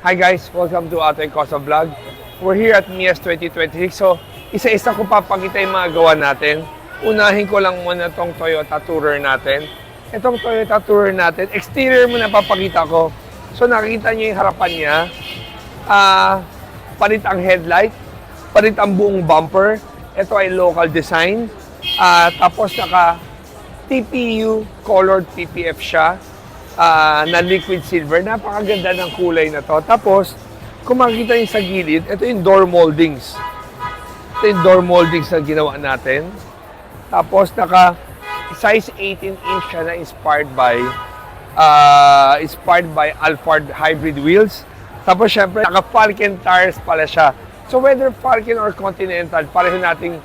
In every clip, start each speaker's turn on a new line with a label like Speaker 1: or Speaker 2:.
Speaker 1: Hi guys, welcome to Atoy Cosa Vlog. We're here at MIAS 2026. So, isa-isa ko papakita yung mga gawa natin. Unahin ko lang muna itong Toyota Tourer natin. Itong Toyota Tourer natin, exterior muna papakita ko. So, nakikita niyo yung harapan niya. Palit ang headlight, palit ang buong bumper. Ito ay local design. Tapos naka TPU colored PPF siya. Na liquid silver. Napakaganda ng kulay na to. Tapos, kung makikita nyo sa gilid, ito yung door moldings. Ito yung door moldings na ginawa natin. Tapos, naka size 18-inch siya na inspired by Alphard hybrid wheels. Tapos, syempre, naka Falken tires pala siya. So, whether Falken or Continental, pareho nating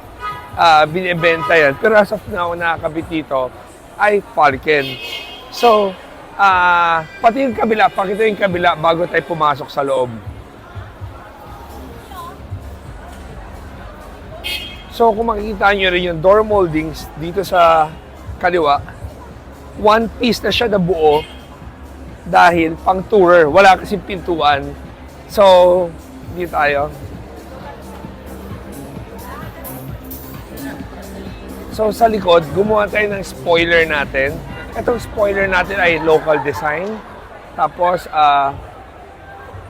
Speaker 1: binibenta yan. Pero as of now, nakakabit dito ay Falken. So, pati yung kabila, pakita yung kabila bago tayo pumasok sa loob. So kung makikita nyo rin yung door moldings dito sa kaliwa, one piece na siya na buo dahil pang tourer, wala kasi pintuan. So, dito tayo. So sa likod, gumawa tayo ng spoiler natin. Itong spoiler natin ay local design. Tapos,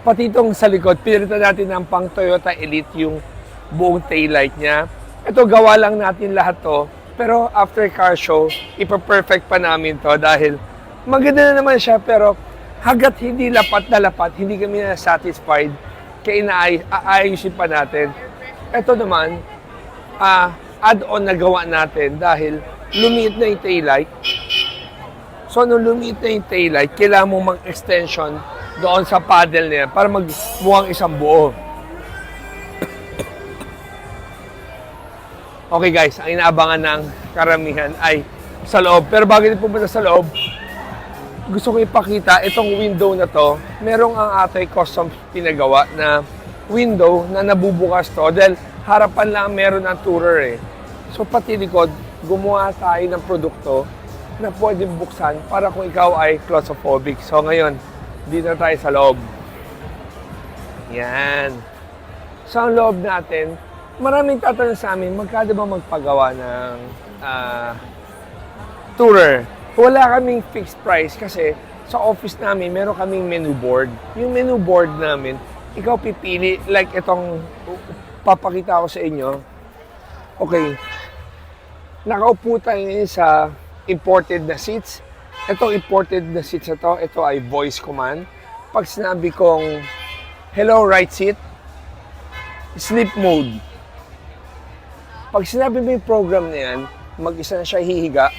Speaker 1: pati itong sa likod, pinilitan natin ng pang Toyota Elite yung buong taillight niya. Ito, gawa lang natin lahat to. Pero after car show, ipa-perfect pa namin to dahil maganda na naman siya. Pero hanggat hindi lapat na lapat, hindi kami na satisfied, kaya aayusin pa natin. Ito naman, add-on na gawa natin dahil lumiit na yung taillight. So, nung lumiit na yung taillight, kailangan mo mag-extension doon sa paddle niya para magmukhang isang buo. Okay guys, ang inaabangan ng karamihan ay sa loob. Pero bago din pumunta sa loob, gusto ko ipakita itong window na to. Merong ang Atoy custom pinagawa na window na nabubukas to dahil harapan lang meron ng tourer eh. So, pati likod, gumawa tayo ng produkto na pwedeng buksan para kung ikaw ay claustrophobic. So ngayon, dito na tayo sa loob. Yan. So ang loob natin, maraming tatanong sa amin, magkano ba magpagawa ng tourer? Wala kaming fixed price kasi sa office namin, meron kaming menu board. Yung menu board namin, ikaw pipili, like itong papakita ko sa inyo. Okay. Nakaupo tayo sa imported na seats. Itong imported na seats na to, ito ay voice command. Pag sinabi kong, hello, right seat, sleep mode. Pag sinabi mo yung program na yan, mag-isa na siya hihiga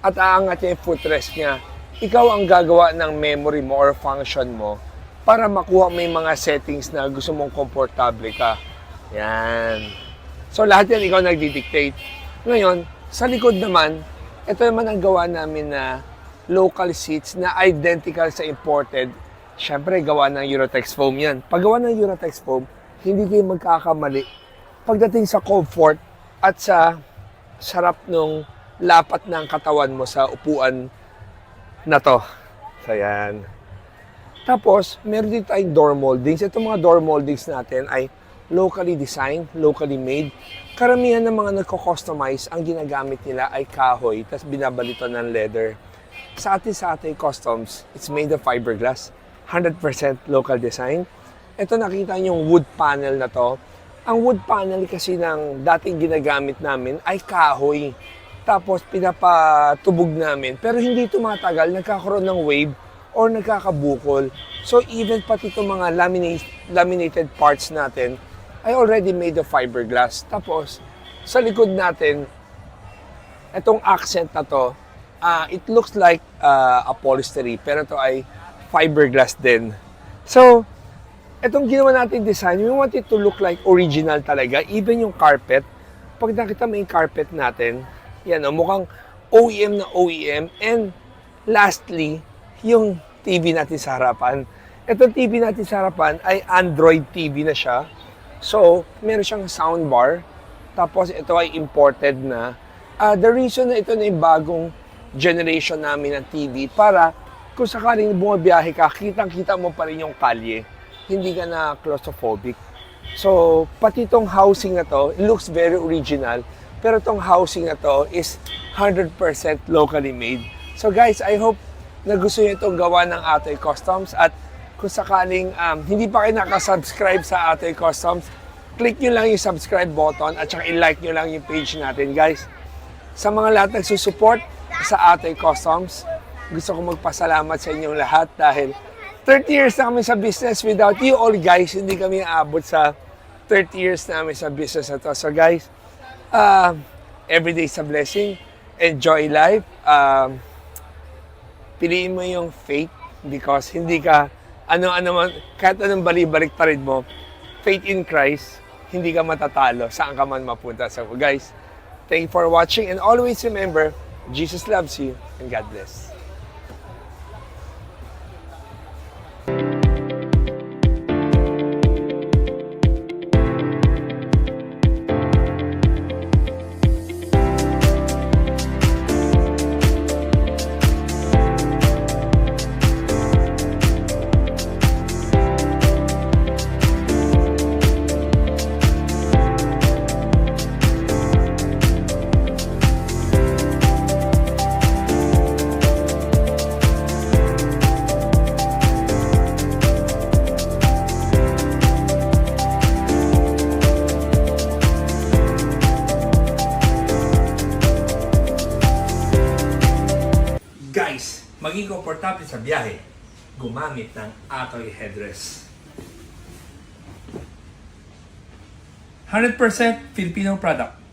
Speaker 1: at aangat niya yung footrest niya. Ikaw ang gagawa ng memory mo or function mo para makuha mo yung mga settings na gusto mong komportable ka. Yan. So lahat yan ikaw nagdi-dictate. Ngayon, sa likod naman, ito naman ang gawa namin na local seats na identical sa imported. Siyempre, gawa ng Eurotex foam yan. Pag gawa ng Eurotex foam, hindi kayo magkakamali. Pagdating sa comfort at sa sarap nung lapat ng katawan mo sa upuan na to. So, yan. Tapos, meron din tayong door moldings. Itong mga door moldings natin ay locally designed, locally made. Karamihan ng mga nagko-customize, ang ginagamit nila ay kahoy, tapos binabalito ng leather. Sa Atoy Customs, it's made of fiberglass, 100% local design. Ito nakita niyo yung wood panel na to. Ang wood panel kasi ng dating ginagamit namin ay kahoy. Tapos pinapatubog namin, pero hindi tumatagal, nagkakaroon ng wave or nagkakabukol. So even pati itong mga laminated parts natin, ay already made of fiberglass. Tapos, sa likod natin, itong accent na to, it looks like upholstery, pero ito ay fiberglass din. So, itong ginawa natin design, we want it to look like original talaga. Even yung carpet, pag nakita mo yung carpet natin, yan o, mukhang OEM na OEM. And lastly, yung TV natin sa harapan. Itong TV natin sa harapan ay Android TV na siya. So, meron siyang soundbar. Tapos, ito ay imported na. The reason na ito na yung bagong generation namin ng TV para kung sakaling bumabiyahe ka, kitang-kita mo pa rin yung kalye. hindi ka na claustrophobic. So, pati itong housing na to, it looks very original, pero itong housing na to is 100% locally made. So guys, I hope na gusto nyo itong gawa ng Atoy Customs, at kung sakaling hindi pa kayo nakasubscribe sa Atoy Customs, click nyo lang yung subscribe button at saka i-like nyo lang yung page natin, guys. Sa mga lahat nagsusupport sa Atoy Customs, gusto ko magpasalamat sa inyong lahat dahil 30 years na kami sa business. Without you all, guys, hindi kami aabot sa 30 years namin sa business na to. So guys, every day is a blessing. Enjoy life. Piliin mo yung faith because hindi ka, kahit anong balik pa rin mo, faith in Christ, hindi ka matatalo saan ka man mapunta. So guys, thank you for watching, and always remember, Jesus loves you, and God bless. Guys, maging komportable sa biyahe, gumamit ng Atoy headrest. 100% Filipino product.